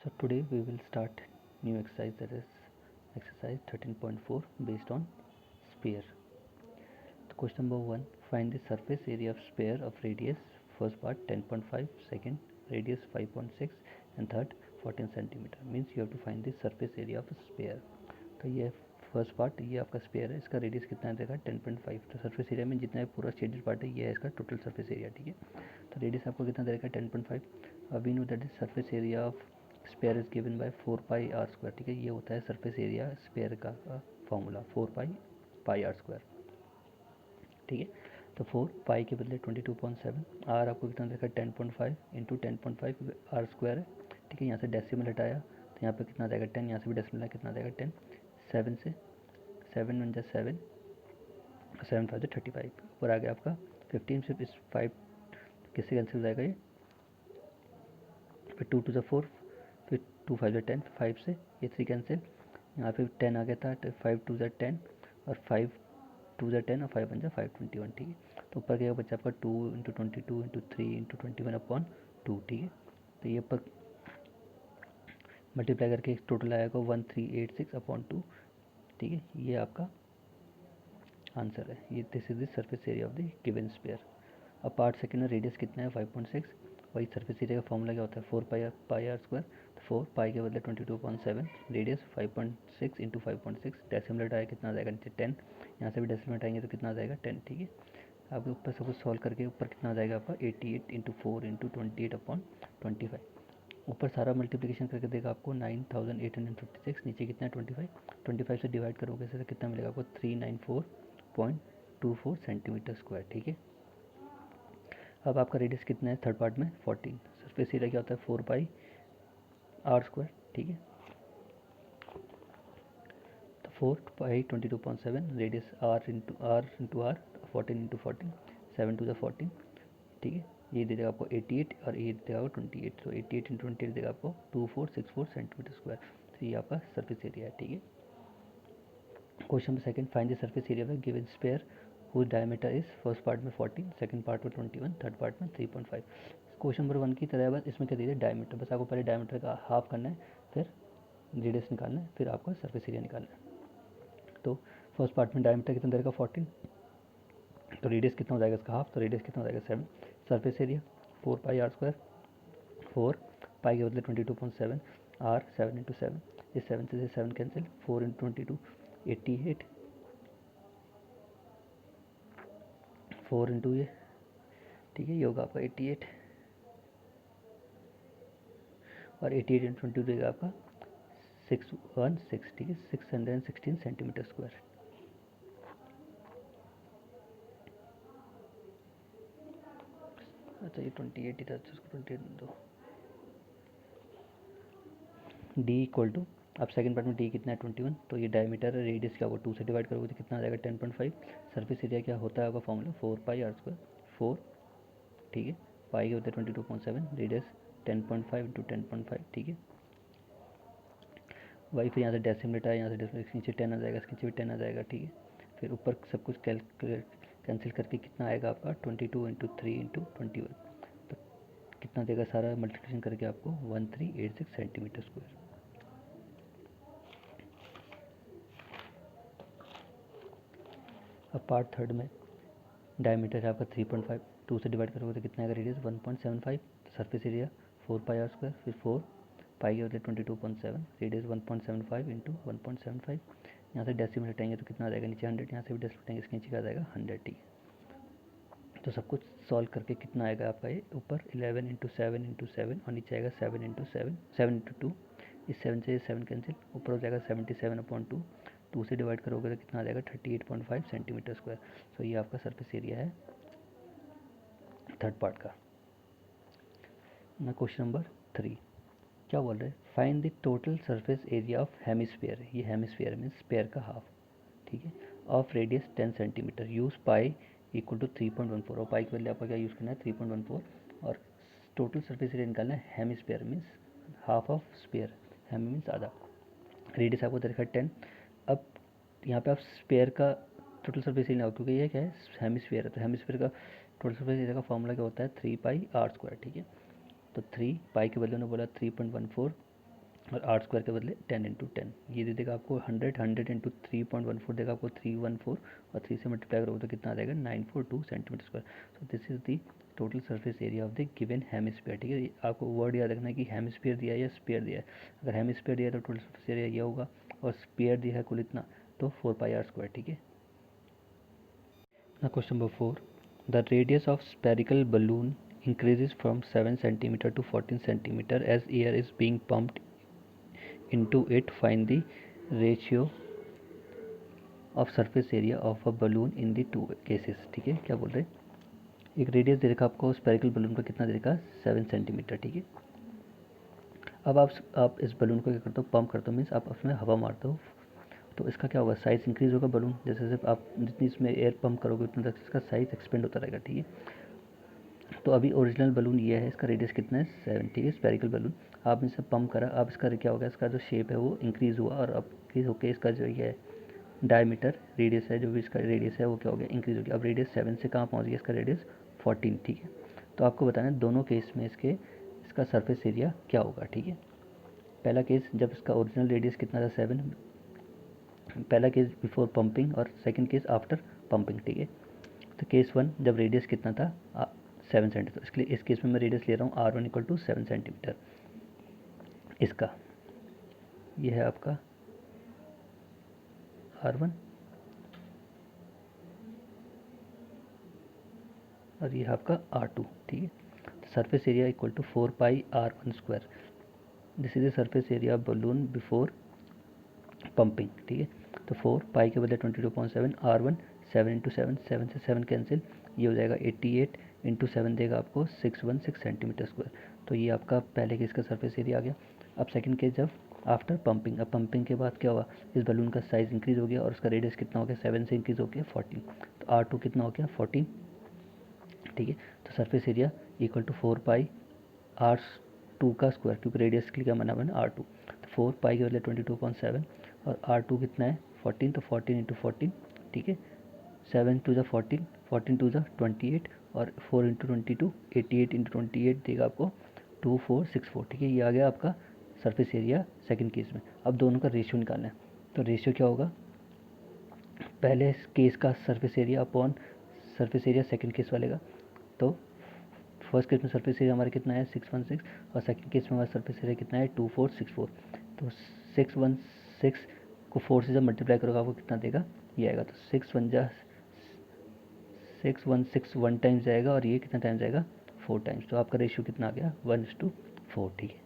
So today we will start new exercise, that is exercise 13.4 based on sphere. So question number 1, find the surface area of sphere of radius first part 10.5, second radius 5.6 and third 14 centimeter. Means you have to find the surface area of a sphere. तो ये first part, ये आपका spare है, इसका radius कितना देगा 10.5. तो surface area में जितना पूरा शेडेड पार्ट है ये है इसका टोटल सरफेस एरिया. ठीक है, तो रेडियस आपको कितना देगा 10.5. We know that is surface area of sphere is given by 4 pi R square. ठीक है, ये होता है सरफेस एरिया स्पेयर का फॉर्मूला 4 पाई आर स्क्वायर. ठीक है, तो 4 पाई के बदले 22.7, आर आपको कितना देगा 10.5 इंटू 10.5 आर स्क्वायर है. ठीक है, यहाँ से डेसिमल हटाया तो यहाँ पे कितना देगा 10, यहाँ से भी डेसिमल है, कितना देगा 10. 7 से 7 वन जा 7, 7 5 35. ऊपर आ गया आपका 15 से इस 5 किससे कैंसिल हो जाएगा ये, फिर 2 टू ज़ा 4, फिर 2 5 ज़ा 10, 5 से ये 3 कैंसिल. यहाँ पे 10 आ गया था, 5 2 ज़ा 10 और 5 2 ज़ा 10 और 5 1 ज़ा 5 21. ठीक है, तो ऊपर क्या बच्चा आपका 2 इंटू 22 इंटू 3 इंटू 21 अपॉन 2. ठीक है, तो ये ऊपर मल्टीप्लाई करके टोटल आएगा 1386 अपॉन 2. ठीक है, ये आपका आंसर है. ये this is the surface area of the given sphere. अब पार्ट सेकंड में रेडियस कितना है 5.6. वही सरफेस एरिया का फॉर्मूला क्या होता है 4 पाई आर स्क्वायर. तो 4 पाई के बदले 22.7, रेडियस 5.6 इंटू 5.6, डेसिमल हटाया कितना आ जाएगा नीचे 10, यहाँ से भी डेसिमल हटाएंगे तो कितना आ जाएगा 10. ठीक है, आपके ऊपर सब कुछ सॉल्व करके ऊपर कितना आ जाएगा आपका 88 इंटू 4 इंटू 28 अपॉन 25. ऊपर सारा मल्टीप्लिकेशन करके देगा आपको 9856, नीचे कितना है 25 से डिवाइड करोगे तो कितना मिलेगा आपको 394.24 सेंटीमीटर स्क्वायर. ठीक है, अब आपका रेडियस कितना है थर्ड पार्ट में 14. सरफेस एरिया क्या होता है 4 पाई आर स्क्वायर. ठीक है, तो 4 pi 22.7, radius R into R 14 into 14, 7 to the 14. ठीक है, ये दे देगा आपको 88 और ये देगा आपको 28. तो 88 इंटू 28 देगा आपको 2464 सेंटीमीटर स्क्वायर. तो ये आपका सरफेस एरिया है. ठीक है, question number second, find the surface area of given sphere whose diameter is first part में 14, सेकंड पार्ट में 21, थर्ड पार्ट में 3.5. क्वेश्चन नंबर 1 की तरह बस इसमें क्या दीजिए डायमीटर, बस आपको पहले डायमीटर का हाफ करना है, फिर रेडियस निकालना है, फिर आपको सरफेस एरिया निकालना है. तो फर्स्ट पार्ट में डायमीटर कितना देगा 14, तो रेडियस कितना हो जाएगा इसका हाफ, तो रेडियस कितना हो जाएगा 7. Surface area 4 pi R square, 4 pi के बदले 22.7, आर 7 इंटू 7, इस 7 से 7 कैंसिल, 4 इंटू 22 88, 4 इंटू ये. ठीक है, ये होगा आपका 88 और 88 इंटू 22 देगा आपका 616. ठीक है, 616 सेंटीमीटर स्क्वायर. अच्छा ये 28 ही था, उसको 28 दो. डी इक्वल टू, अब सेकंड पार्ट में डी कितना है 21, तो ये डायमीटर है, रेडियस क्या होगा 2 से डिवाइड करोगे तो कितना आ जाएगा 10.5. सरफेस एरिया क्या होता है आपका फॉर्मूला 4 पाई आर स्क्वायर 4. ठीक है, पाई के होता है 22.7, रेडियस 10.5 इंटू 10.5. ठीक है, वही फिर यहाँ से डेसिमल है, यहाँ से डेसिमल नीचे 10 आ जाएगा, इसके नीचे भी 10 आ जाएगा. ठीक है, फिर ऊपर सब कुछ कैंसिल करके कितना आएगा आपका 22 इंटू 3 इंटू 21. तो कितना देगा सारा मल्टीप्लिकेशन करके आपको 1386 सेंटीमीटर स्क्वायर. अब पार्ट थर्ड में डायमीटर है आपका 3.5, 2 से डिवाइड करोगे तो कितना आएगा radius 1.75. Surface area 4 pi R square, फिर 4 पाई के बदले 22.7, रेडियस 1.75 इंटू 1.75, यहाँ से डेसिमल हटाएंगे तो कितना आ जाएगा नीचे 100, यहाँ से भी डेसिमल हटाएंगे इसके नीचे का आ जाएगा 100. ठीक है, तो सब कुछ सॉल्व करके कितना आएगा आपका ये ऊपर 11 इंटू 7 इंटू 7 और नीचे आएगा 7 इंटू 7, 7 इंटू 2, इस 7 से 7 कैंसिल, ऊपर हो जाएगा 77 अपॉन 2. 2 से डिवाइड करोगे तो कितना आ जाएगा 38.5 सेंटीमीटर स्क्वायर. तो ये आपका सरफेस एरिया है थर्ड पार्ट का. ना क्वेश्चन नंबर 3 क्या बोल रहे हैं, find the total surface area of hemisphere. ये हेमिस्फीयर मीन्स स्पेयर का हाफ. ठीक है, of radius 10 centimetre, use pi equal to 3.14, और पाई के बदले आपका क्या यूज़ करना है 3.14, और टोटल सरफेस एरिया निकालना है hemisphere means half of sphere, hemi means आधा, रेडियस आपको दे रखा है 10. अब यहाँ पे आप स्पेयर का टोटल सरफेस एरिया क्योंकि ये क्या है हेमिस्फीयर है, तो हेमिस्फीयर का टोटल सरफेस एरिया का फॉर्मूला क्या होता है 3 पाई आर स्क्वायर. ठीक है, तो 3 पाई के बदले उन्होंने बोला 3.14 और आर स्क्वायर के बदले 10 इंटू 10, ये दे देगा आपको 100, 100 इंटू 3.14 देगा आपको 314, और 3 से मल्टीप्लाई करोगे तो कितना आ जाएगा 942 centimetre square. So this is the total surface area of the given hemisphere. ठीक है, आपको वर्ड याद रखना है कि हेमिस्फीयर दिया है या स्फीयर दिया है। अगर हेमिस्फीयर दिया है तो टोटल सरफेस एरिया ये होगा, और स्फीयर दिया है कुल इतना, तो 4πr²। ठीक है। Now question number 4. The radius of spherical balloon increases from 7 centimeter to 14 centimeter as air is being pumped into it. Find the ratio of surface area of a balloon in the two cases. ठीक है, क्या बोल रहे हैं, एक radius दे रखा आपको spherical balloon का, कितना दे रखा 7 सेंटीमीटर। ठीक है, अब आप इस बलून को क्या करते हो, पंप करते हो, मीन्स आप उसमें हवा मारते हो, तो इसका क्या होगा, साइज़ इंक्रीज़ होगा बलून, जैसे जैसे आप जितनी इसमें एयर पंप करोगे उतना तक इसका साइज़ एक्सपेंड होता रहेगा। ठीक है, तो अभी ओरिजिनल बलून ये है, इसका रेडियस कितना है 7। ठीक है, स्पेरिकल बलून, आपने इसे पंप करा, अब इसका क्या होगा, इसका जो शेप है वो इंक्रीज़ हुआ, और अब इंक्रीज़ होकर इसका जो ये है डायमीटर रेडियस है, जो भी इसका रेडियस है वो क्या हो गया, इंक्रीज़ हो गया। अब रेडियस 7 से कहाँ पहुँच गया, इसका रेडियस 14। ठीक है, तो आपको बताना है दोनों केस में इसका सरफेस एरिया क्या होगा। ठीक है, पहला केस जब इसका ओरिजिनल रेडियस कितना था 7, पहला केस बिफोर पंपिंग और सेकंड केस आफ्टर पंपिंग। ठीक है, तो केस 1 जब रेडियस कितना था 7 सेंटीमीटर, इसलिए इस केस में मैं रेडियस ले रहा हूँ R1 इक्वल टू 7 सेंटीमीटर। इसका ये है आपका R1 और ये है आपका R2। ठीक है, तो surface area equal to 4πr1²। This is the surface area of balloon before pumping. ठीक है, तो 4 पाई के बदले 22.7, R1 7 इंटू 7, 7 से 7 कैंसिल, ये हो जाएगा 88 इंटू 7 देगा आपको 616 सेंटीमीटर स्क्वायर। तो ये आपका पहले केस का सरफेस एरिया आ गया। अब सेकंड केस जब आफ्टर पंपिंग, अब पंपिंग के बाद क्या हुआ, इस बलून का साइज़ इंक्रीज़ हो गया और उसका रेडियस कितना हो गया 7 से इंक्रीज़ हो गया 14, तो R2 कितना हो गया 14। ठीक है, तो surface area equal to 4πr2 का स्क्वायर, क्योंकि रेडियस के लिए क्या बना R2, तो 4 पाई के बदले 22.7 और R2 कितना है 14, तो 14 इंटू 14। ठीक है, 7 टू ज़ा 14, 14 टू ज़ा 28 और 4 इंटू 22, 88 इंटू 28 देगा आपको 2464। ठीक है, ये आ गया आपका सरफेस एरिया सेकंड केस में। अब दोनों का रेशियो निकालना है, तो रेशियो क्या होगा, पहले केस का surface area upon surface area second case वाले का। तो फर्स्ट केस में सरफेस एरिया हमारा कितना है 616 और सेकंड केस में हमारा सरफेस एरिया कितना है 2464। तो 616 को 4 से जब मल्टीप्लाई करोगे आपको कितना देगा, ये आएगा, तो 616 वन टाइम्स जाएगा और ये कितना टाइम जाएगा 4 टाइम्स, तो आपका रेशियो कितना आ गया 1:4। ठीक है।